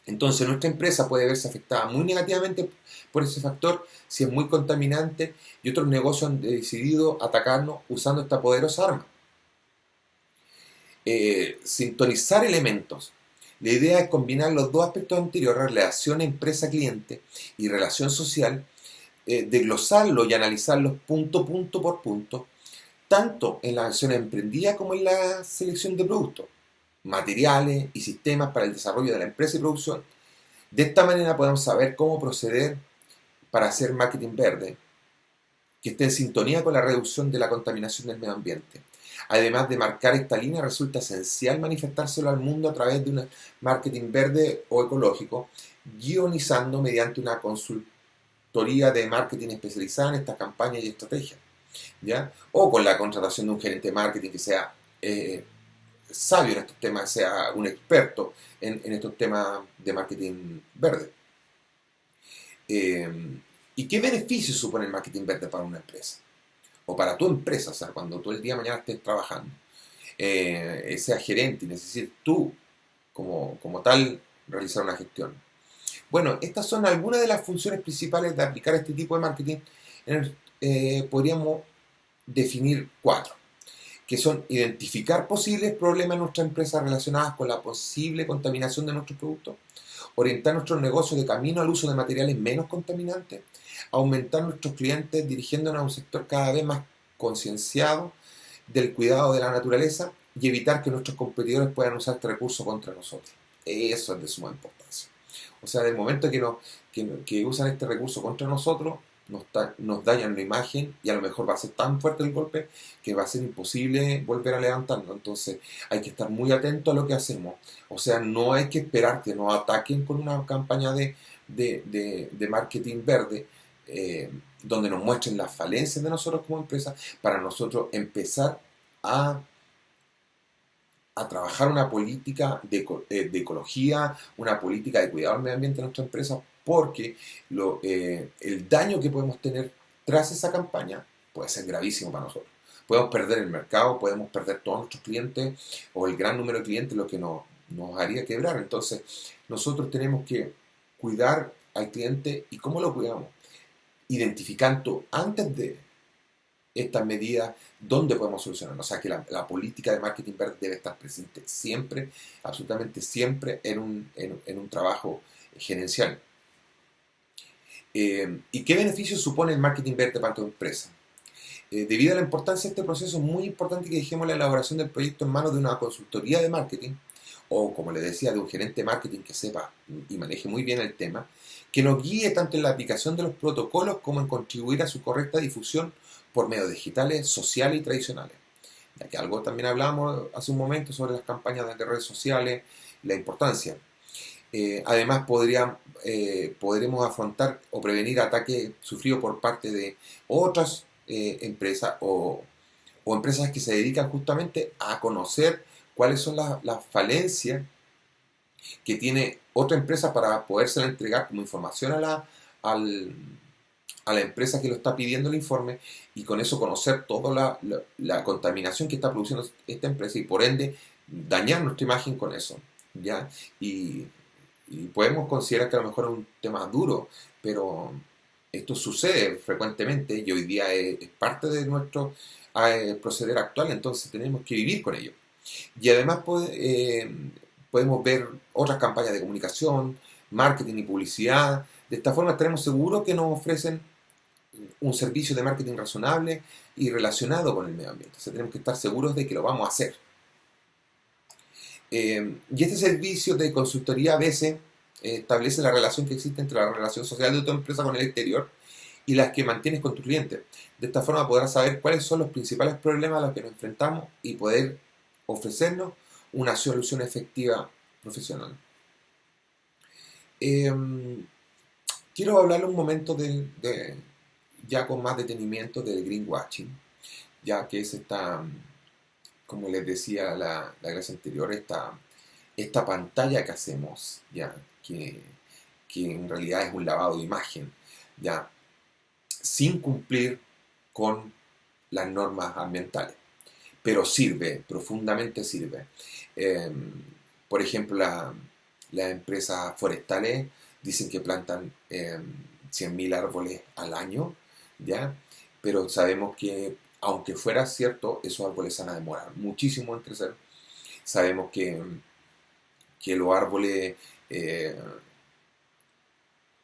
Entonces nuestra empresa puede verse afectada muy negativamente por ese factor si es muy contaminante y otros negocios han decidido atacarnos usando esta poderosa arma. Sintonizar elementos. La idea es combinar los dos aspectos anteriores, relación empresa-cliente y relación social, desglosarlos y analizarlos punto por punto, tanto en las acciones emprendidas como en la selección de productos, materiales y sistemas para el desarrollo de la empresa y producción. De esta manera podemos saber cómo proceder para hacer marketing verde, que esté en sintonía con la reducción de la contaminación del medio ambiente. Además de marcar esta línea, resulta esencial manifestárselo al mundo a través de un marketing verde o ecológico, guionizando mediante una consultoría de marketing especializada en estas campañas y estrategias, ¿ya? O con la contratación de un gerente de marketing que sea sabio en estos temas, sea un experto en estos temas de marketing verde. ¿Y qué beneficios supone el marketing verde para una empresa? O para tu empresa, o sea, cuando tú el día de mañana estés trabajando, seas gerente y necesites tú, como tal, realizar una gestión. Bueno, estas son algunas de las funciones principales de aplicar este tipo de marketing. Podríamos definir 4, que son identificar posibles problemas en nuestra empresa relacionadas con la posible contaminación de nuestros productos, orientar nuestros negocios de camino al uso de materiales menos contaminantes, aumentar nuestros clientes dirigiéndonos a un sector cada vez más concienciado del cuidado de la naturaleza y evitar que nuestros competidores puedan usar este recurso contra nosotros. Eso es de suma importancia. O sea, del momento que usan este recurso contra nosotros, nos dañan la imagen y a lo mejor va a ser tan fuerte el golpe que va a ser imposible volver a levantarnos. Entonces hay que estar muy atento a lo que hacemos. O sea, no hay que esperar que nos ataquen con una campaña de marketing verde, donde nos muestren las falencias de nosotros como empresa, para nosotros empezar a trabajar una política de ecología, una política de cuidado del medio ambiente en nuestra empresa, porque el daño que podemos tener tras esa campaña puede ser gravísimo para nosotros. Podemos perder el mercado, podemos perder todos nuestros clientes o el gran número de clientes, lo que nos haría quebrar. Entonces, nosotros tenemos que cuidar al cliente. ¿Y cómo lo cuidamos? Identificando antes de estas medidas dónde podemos solucionar. O sea, que la política de marketing verde debe estar presente siempre, absolutamente siempre, en un trabajo gerencial. ¿Y qué beneficios supone el marketing verde para tu empresa? Debido a la importancia de este proceso, es muy importante que dejemos la elaboración del proyecto en manos de una consultoría de marketing, o como le decía, de un gerente de marketing que sepa y maneje muy bien el tema, que nos guíe tanto en la aplicación de los protocolos como en contribuir a su correcta difusión por medios digitales, sociales y tradicionales. Ya que algo también hablábamos hace un momento sobre las campañas de redes sociales, la importancia. Además, podremos afrontar o prevenir ataques sufridos por parte de otras empresas o empresas que se dedican justamente a conocer cuáles son las falencias que tiene otra empresa para podérsela entregar como información a la empresa que lo está pidiendo el informe, y con eso conocer toda la contaminación que está produciendo esta empresa y por ende dañar nuestra imagen con eso, ¿ya? Y podemos considerar que a lo mejor es un tema duro, pero esto sucede frecuentemente y hoy día es parte de nuestro proceder actual, entonces tenemos que vivir con ello. Y además podemos ver otras campañas de comunicación, marketing y publicidad. De esta forma estaremos seguros que nos ofrecen un servicio de marketing razonable y relacionado con el medio ambiente. O sea, tenemos que estar seguros de que lo vamos a hacer. Y este servicio de consultoría a veces establece la relación que existe entre la relación social de tu empresa con el exterior y las que mantienes con tu cliente. De esta forma podrás saber cuáles son los principales problemas a los que nos enfrentamos y poder ofrecernos una solución efectiva profesional. Quiero hablar un momento ya con más detenimiento del greenwashing, ya que es como les decía la clase anterior, esta pantalla que hacemos, ya, que en realidad es un lavado de imagen, ya, sin cumplir con las normas ambientales, pero sirve, profundamente sirve. Por ejemplo, las empresas forestales dicen que plantan 100.000 árboles al año, ¿ya? Pero sabemos que, aunque fuera cierto, esos árboles se van a demorar muchísimo en crecer. Sabemos que los árboles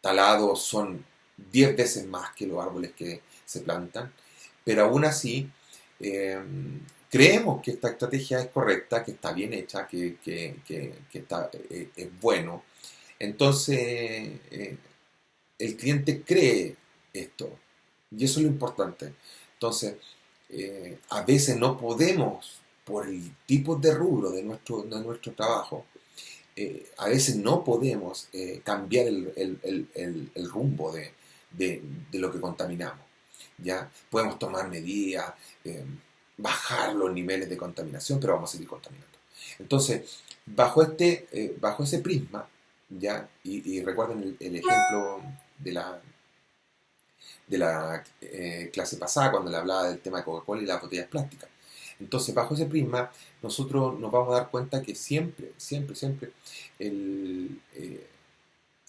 talados son 10 veces más que los árboles que se plantan, pero aún así creemos que esta estrategia es correcta, que está bien hecha, que es bueno. Entonces el cliente cree esto y eso es lo importante. Entonces a veces no podemos, por el tipo de rubro de nuestro trabajo, a veces no podemos cambiar el rumbo de lo que contaminamos. ¿Ya? Podemos tomar medidas, bajar los niveles de contaminación, pero vamos a seguir contaminando. Entonces, bajo ese prisma, ¿ya? Y recuerden el ejemplo de la clase pasada, cuando le hablaba del tema de Coca-Cola y las botellas plásticas. Entonces, bajo ese prisma, nosotros nos vamos a dar cuenta que siempre, en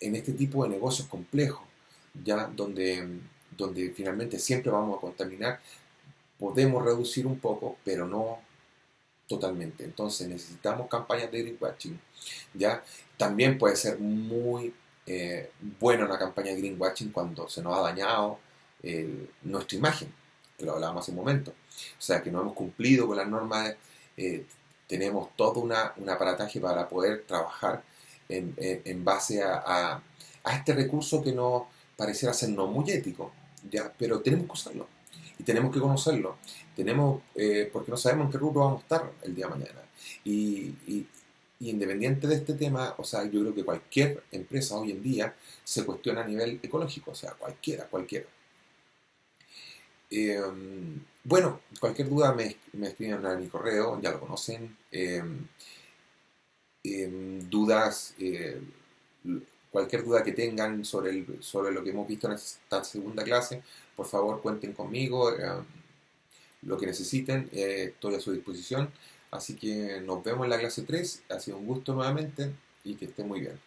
este tipo de negocios complejos, ya donde finalmente siempre vamos a contaminar, podemos reducir un poco, pero no totalmente. Entonces necesitamos campañas de greenwashing, ¿ya? También puede ser muy buena una campaña de greenwashing cuando se nos ha dañado nuestra imagen, que lo hablábamos hace un momento. O sea, que no hemos cumplido con las normas, tenemos todo un aparataje para poder trabajar en base a este recurso que nos pareciera ser no muy ético, ¿ya? Pero tenemos que usarlo y tenemos que conocerlo. Porque no sabemos en qué rubro vamos a estar el día de mañana. Y independiente de este tema, o sea, yo creo que cualquier empresa hoy en día se cuestiona a nivel ecológico, o sea, cualquiera. Bueno, cualquier duda me escriben a mi correo, ya lo conocen. Dudas, cualquier duda que tengan sobre lo que hemos visto en esta segunda clase, por favor cuenten conmigo, lo que necesiten, estoy a su disposición. Así que nos vemos en la clase 3, ha sido un gusto nuevamente y que estén muy bien.